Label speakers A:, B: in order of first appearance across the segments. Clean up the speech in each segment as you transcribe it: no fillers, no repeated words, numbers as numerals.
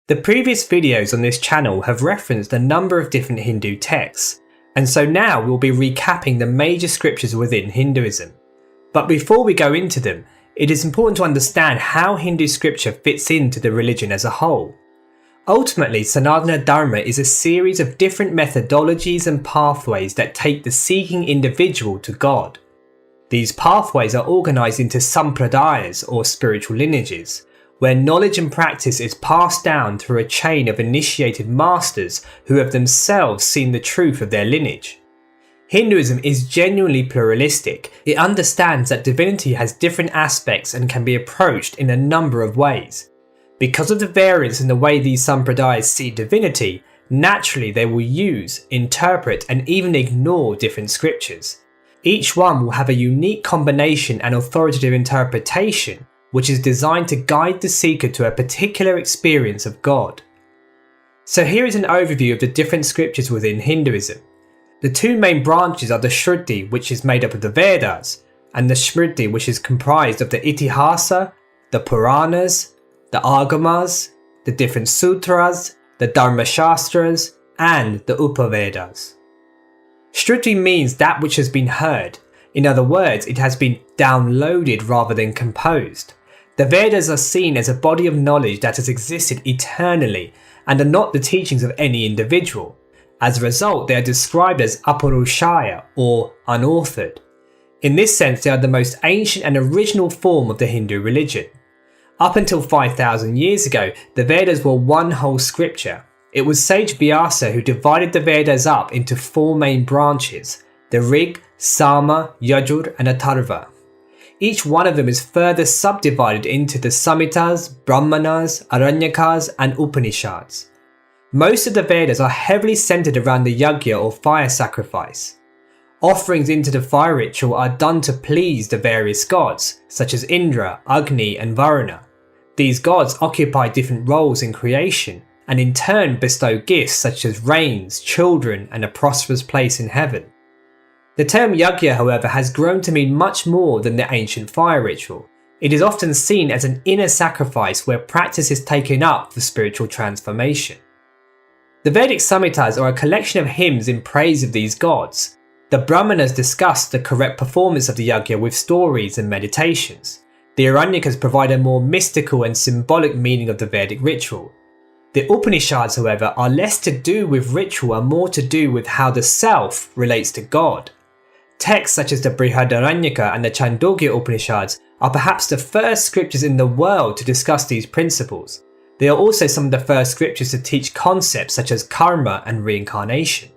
A: The previous videos on this channel have referenced a number of different Hindu texts, and so now we'll be recapping the major scriptures within Hinduism. But before we go into them, it is important to understand how Hindu scripture fits into the religion as a whole. Ultimately, Sanatana Dharma is a series of different methodologies and pathways that take the seeking individual to God. These pathways are organised into sampradayas or spiritual lineages, where knowledge and practice is passed down through a chain of initiated masters who have themselves seen the truth of their lineage. Hinduism is genuinely pluralistic. It understands that divinity has different aspects and can be approached in a number of ways. Because of the variance in the way these sampradayas see divinity, naturally they will use, interpret and even ignore different scriptures. Each one will have a unique combination and authoritative interpretation, which is designed to guide the seeker to a particular experience of God. So here is an overview of the different scriptures within Hinduism. The two main branches are the Shruti, which is made up of the Vedas, and the Smriti, which is comprised of the Itihasa, the Puranas, the Agamas, the different Sutras, the Dharma Shastras, and the Upavedas. Shruti means that which has been heard. In other words, it has been downloaded rather than composed. The Vedas are seen as a body of knowledge that has existed eternally and are not the teachings of any individual. As a result, they are described as aparushaya or unauthored. In this sense, they are the most ancient and original form of the Hindu religion. Up until 5,000 years ago, the Vedas were one whole scripture. It was sage Vyasa who divided the Vedas up into four main branches: the Rig, Sama, Yajur and Atharva. Each one of them is further subdivided into the Samhitas, Brahmanas, Aranyakas and Upanishads. Most of the Vedas are heavily centered around the yajna or fire sacrifice. Offerings into the fire ritual are done to please the various gods, such as Indra, Agni and Varuna. These gods occupy different roles in creation, and in turn bestow gifts such as rains, children and a prosperous place in heaven. The term yajna, however, has grown to mean much more than the ancient fire ritual. It is often seen as an inner sacrifice where practice is taken up for spiritual transformation. The Vedic Samhitas are a collection of hymns in praise of these gods. The Brahmanas discuss the correct performance of the yajna with stories and meditations. The Aranyakas provide a more mystical and symbolic meaning of the Vedic ritual. The Upanishads, however, are less to do with ritual and more to do with how the self relates to God. Texts such as the Brihadaranyaka and the Chandogya Upanishads are perhaps the first scriptures in the world to discuss these principles. They are also some of the first scriptures to teach concepts such as karma and reincarnation.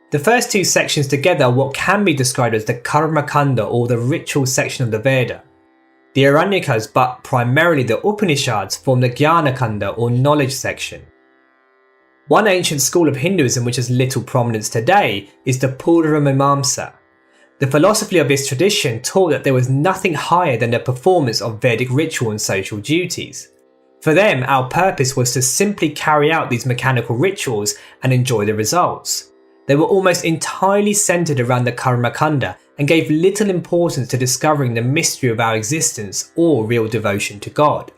A: The first two sections together are what can be described as the Karma Kanda or the ritual section of the Veda. The Aranyakas, but primarily the Upanishads, form the Jnana Kanda or knowledge section. One ancient school of Hinduism which has little prominence today is the Purva Mimamsa. The philosophy of this tradition taught that there was nothing higher than the performance of Vedic ritual and social duties. For them, our purpose was to simply carry out these mechanical rituals and enjoy the results. They were almost entirely centered around the Karma Kanda and gave little importance to discovering the mystery of our existence or real devotion to God.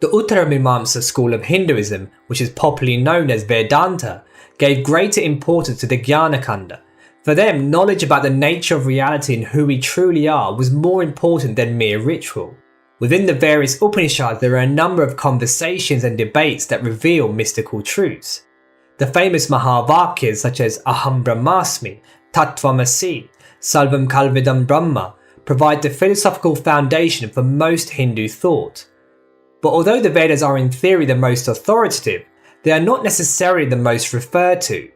A: The Uttara Mimamsa school of Hinduism, which is popularly known as Vedanta, gave greater importance to the Jnana Kanda. For them, knowledge about the nature of reality and who we truly are was more important than mere ritual. Within the various Upanishads, there are a number of conversations and debates that reveal mystical truths. The famous Mahavakyas such as Aham Brahmasmi, Tattvamasi, Sarvam Kalvidam Brahma provide the philosophical foundation for most Hindu thought. But although the Vedas are in theory the most authoritative, they are not necessarily the most referred to.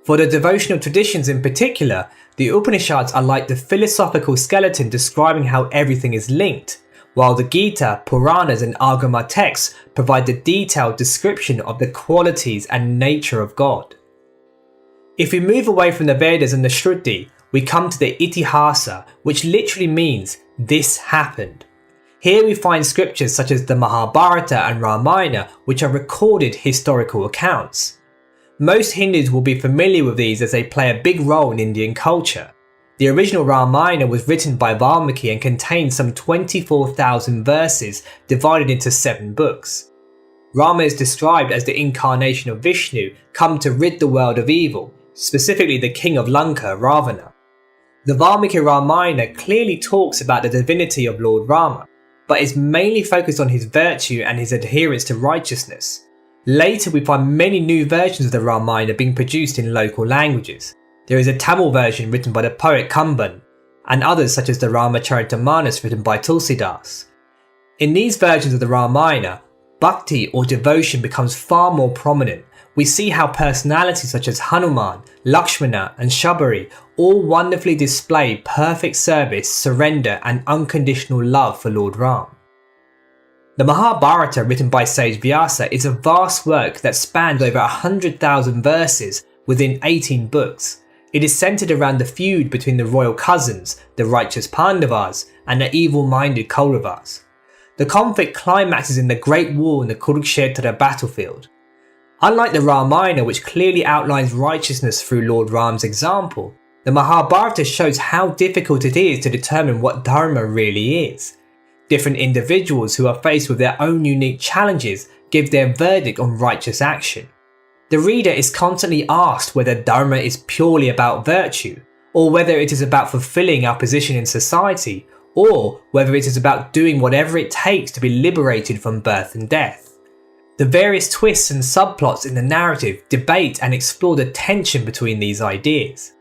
A: For the devotional traditions in particular, the Upanishads are like the philosophical skeleton describing how everything is linked, while the Gita, Puranas and Agama texts provide the detailed description of the qualities and nature of God. If we move away from the Vedas and the Shruti, we come to the Itihasa, which literally means this happened. Here we find scriptures such as the Mahabharata and Ramayana, which are recorded historical accounts. Most Hindus will be familiar with these as they play a big role in Indian culture. The original Ramayana was written by Valmiki and contains some 24,000 verses divided into 7 books. Rama is described as the incarnation of Vishnu come to rid the world of evil, specifically the king of Lanka, Ravana. The Valmiki Ramayana clearly talks about the divinity of Lord Rama, but is mainly focused on his virtue and his adherence to righteousness. Later we find many new versions of the Ramayana being produced in local languages. There is a Tamil version written by the poet Kamban, and others such as the Ramacharitamanus written by Tulsidas. In these versions of the Ramayana, bhakti or devotion becomes far more prominent. We see how personalities such as Hanuman, Lakshmana and Shabari all wonderfully display perfect service, surrender and unconditional love for Lord Ram. The Mahabharata, written by sage Vyasa, is a vast work that spans over 100,000 verses within 18 books. It is centered around the feud between the royal cousins, the righteous Pandavas, and the evil-minded Kauravas. The conflict climaxes in the Great War in the Kurukshetra battlefield. Unlike the Ramayana, which clearly outlines righteousness through Lord Ram's example, the Mahabharata shows how difficult it is to determine what dharma really is. Different individuals who are faced with their own unique challenges give their verdict on righteous action. The reader is constantly asked whether dharma is purely about virtue, or whether it is about fulfilling our position in society, or whether it is about doing whatever it takes to be liberated from birth and death. The various twists and subplots in the narrative debate and explore the tension between these ideas.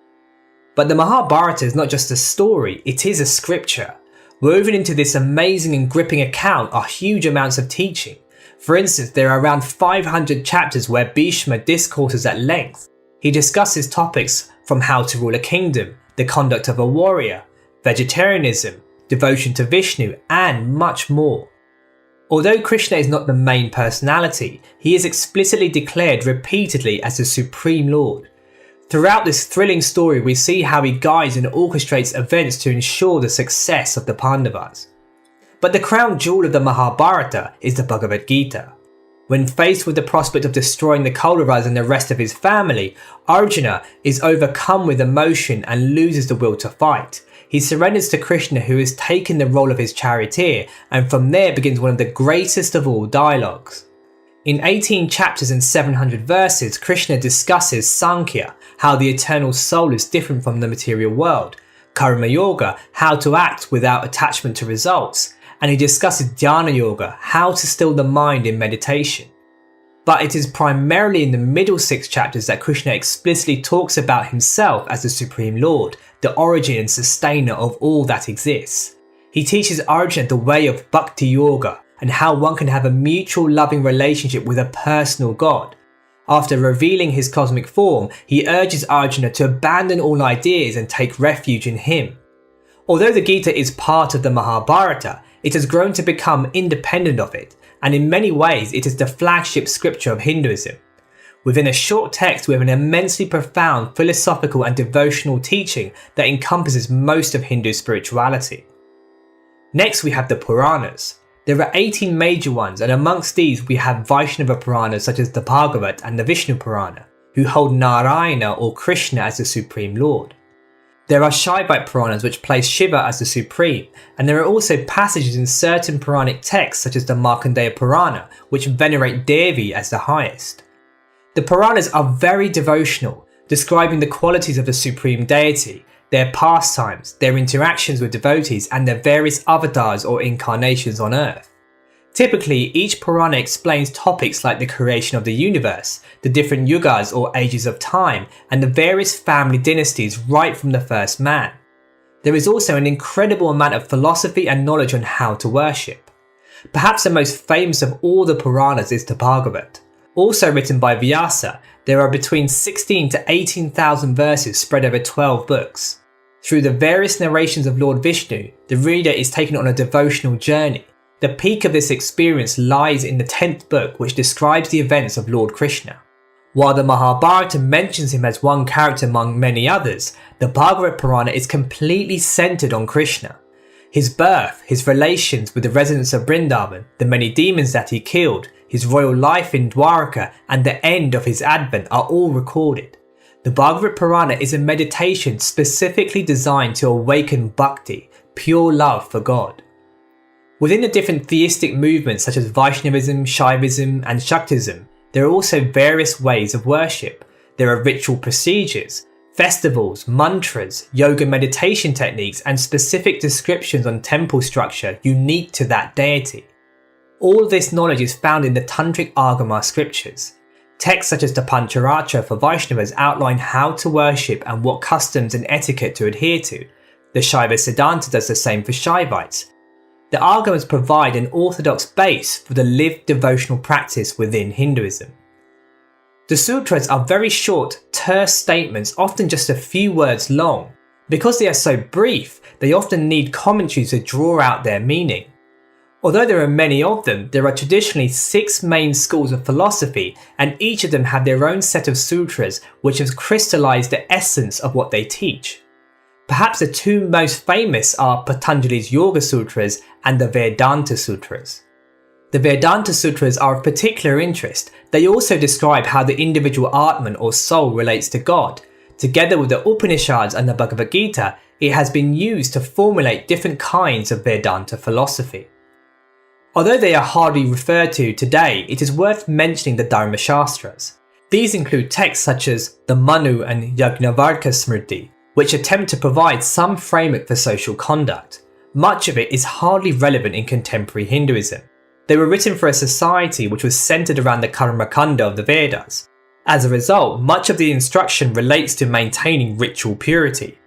A: But the Mahabharata is not just a story, it is a scripture. Woven into this amazing and gripping account are huge amounts of teaching. For instance, there are around 500 chapters where Bhishma discourses at length. He discusses topics from how to rule a kingdom, the conduct of a warrior, vegetarianism, devotion to Vishnu, and much more. Although Krishna is not the main personality, he is explicitly declared repeatedly as the Supreme Lord. Throughout this thrilling story, we see how he guides and orchestrates events to ensure the success of the Pandavas. But the crown jewel of the Mahabharata is the Bhagavad Gita. When faced with the prospect of destroying the Kauravas and the rest of his family, Arjuna is overcome with emotion and loses the will to fight. He surrenders to Krishna, who has taken the role of his charioteer, and from there begins one of the greatest of all dialogues. In 18 chapters and 700 verses, Krishna discusses Sankhya, how the eternal soul is different from the material world, Karma Yoga, how to act without attachment to results, and he discusses Dhyana Yoga, how to still the mind in meditation. But it is primarily in the middle 6 chapters that Krishna explicitly talks about himself as the Supreme Lord, the origin and sustainer of all that exists. He teaches Arjuna the way of Bhakti Yoga and how one can have a mutual loving relationship with a personal God. After revealing his cosmic form, he urges Arjuna to abandon all ideas and take refuge in him. Although the Gita is part of the Mahabharata, it has grown to become independent of it, and in many ways it is the flagship scripture of Hinduism. Within a short text, we have an immensely profound philosophical and devotional teaching that encompasses most of Hindu spirituality. Next we have the Puranas. There are 18 major ones, and amongst these we have Vaishnava Puranas such as the Bhagavat and the Vishnu Purana, who hold Narayana or Krishna as the Supreme Lord. There are Shaivite Puranas which place Shiva as the Supreme, and there are also passages in certain Puranic texts such as the Markandeya Purana which venerate Devi as the highest. The Puranas are very devotional, describing the qualities of the Supreme Deity, their pastimes, their interactions with devotees, and their various avatars or incarnations on earth. Typically, each Purana explains topics like the creation of the universe, the different yugas or ages of time, and the various family dynasties right from the first man. There is also an incredible amount of philosophy and knowledge on how to worship. Perhaps the most famous of all the Puranas is the Bhagavat. Also written by Vyasa, there are between 16 to 18,000 verses spread over 12 books. Through the various narrations of Lord Vishnu, the reader is taken on a devotional journey. The peak of this experience lies in the 10th book, which describes the events of Lord Krishna. While the Mahabharata mentions him as one character among many others, the Bhagavad Purana is completely centered on Krishna. His birth, his relations with the residents of Vrindavan, the many demons that he killed, his royal life in Dwaraka, and the end of his advent are all recorded. The Bhagavad Purana is a meditation specifically designed to awaken bhakti, pure love for God. Within the different theistic movements such as Vaishnavism, Shaivism and Shaktism, there are also various ways of worship. There are ritual procedures, festivals, mantras, yoga meditation techniques and specific descriptions on temple structure unique to that deity. All of this knowledge is found in the Tantric Agama scriptures. Texts such as the Pancharatra for Vaishnavas outline how to worship and what customs and etiquette to adhere to. The Shaiva Siddhanta does the same for Shaivites. The Agamas provide an orthodox base for the lived devotional practice within Hinduism. The sutras are very short, terse statements, often just a few words long. Because they are so brief, they often need commentaries to draw out their meaning. Although there are many of them, there are traditionally 6 main schools of philosophy, and each of them have their own set of sutras which have crystallized the essence of what they teach. Perhaps the 2 most famous are Patanjali's Yoga Sutras and the Vedanta Sutras. The Vedanta Sutras are of particular interest. They also describe how the individual Atman or soul relates to God. Together with the Upanishads and the Bhagavad Gita, it has been used to formulate different kinds of Vedanta philosophy. Although they are hardly referred to today, it is worth mentioning the Dharma Shastras. These include texts such as the Manu and Yajnavalkya Smriti, which attempt to provide some framework for social conduct. Much of it is hardly relevant in contemporary Hinduism. They were written for a society which was centered around the Karmakanda of the Vedas. As a result, much of the instruction relates to maintaining ritual purity.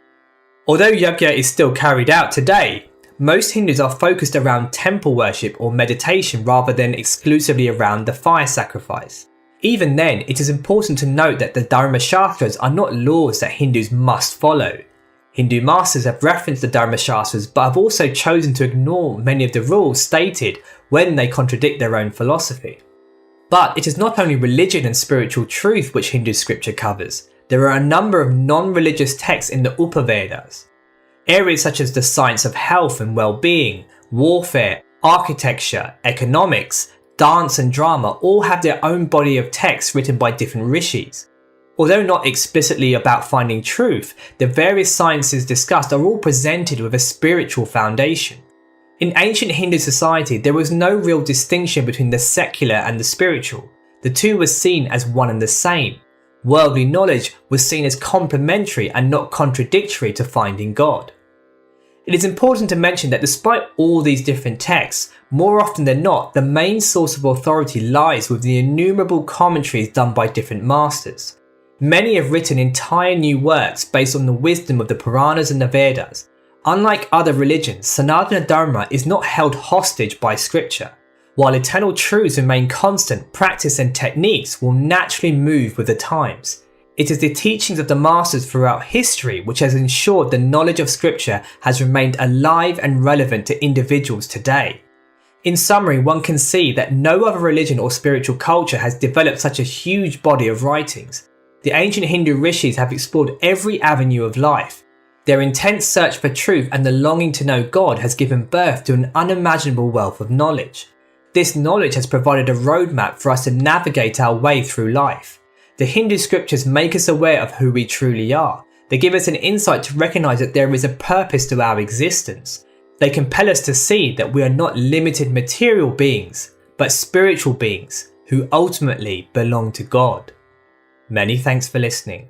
A: Although yajna is still carried out today, most Hindus are focused around temple worship or meditation rather than exclusively around the fire sacrifice. Even then, it is important to note that the Dharma Shastras are not laws that Hindus must follow. Hindu masters have referenced the Dharma Shastras but have also chosen to ignore many of the rules stated when they contradict their own philosophy. But it is not only religion and spiritual truth which Hindu scripture covers. There are a number of non-religious texts in the Upavedas. Areas such as the science of health and well-being, warfare, architecture, economics, dance and drama all have their own body of texts written by different rishis. Although not explicitly about finding truth, the various sciences discussed are all presented with a spiritual foundation. In ancient Hindu society, there was no real distinction between the secular and the spiritual. The two were seen as one and the same. Worldly knowledge was seen as complementary and not contradictory to finding God. It is important to mention that despite all these different texts, more often than not, the main source of authority lies with the innumerable commentaries done by different masters. Many have written entire new works based on the wisdom of the Puranas and the Vedas. Unlike other religions, Sanatana Dharma is not held hostage by scripture. While eternal truths remain constant, practice and techniques will naturally move with the times. It is the teachings of the masters throughout history which has ensured the knowledge of scripture has remained alive and relevant to individuals today. In summary, one can see that no other religion or spiritual culture has developed such a huge body of writings. The ancient Hindu rishis have explored every avenue of life. Their intense search for truth and the longing to know God has given birth to an unimaginable wealth of knowledge. This knowledge has provided a roadmap for us to navigate our way through life. The Hindu scriptures make us aware of who we truly are. They give us an insight to recognize that there is a purpose to our existence. They compel us to see that we are not limited material beings, but spiritual beings who ultimately belong to God. Many thanks for listening.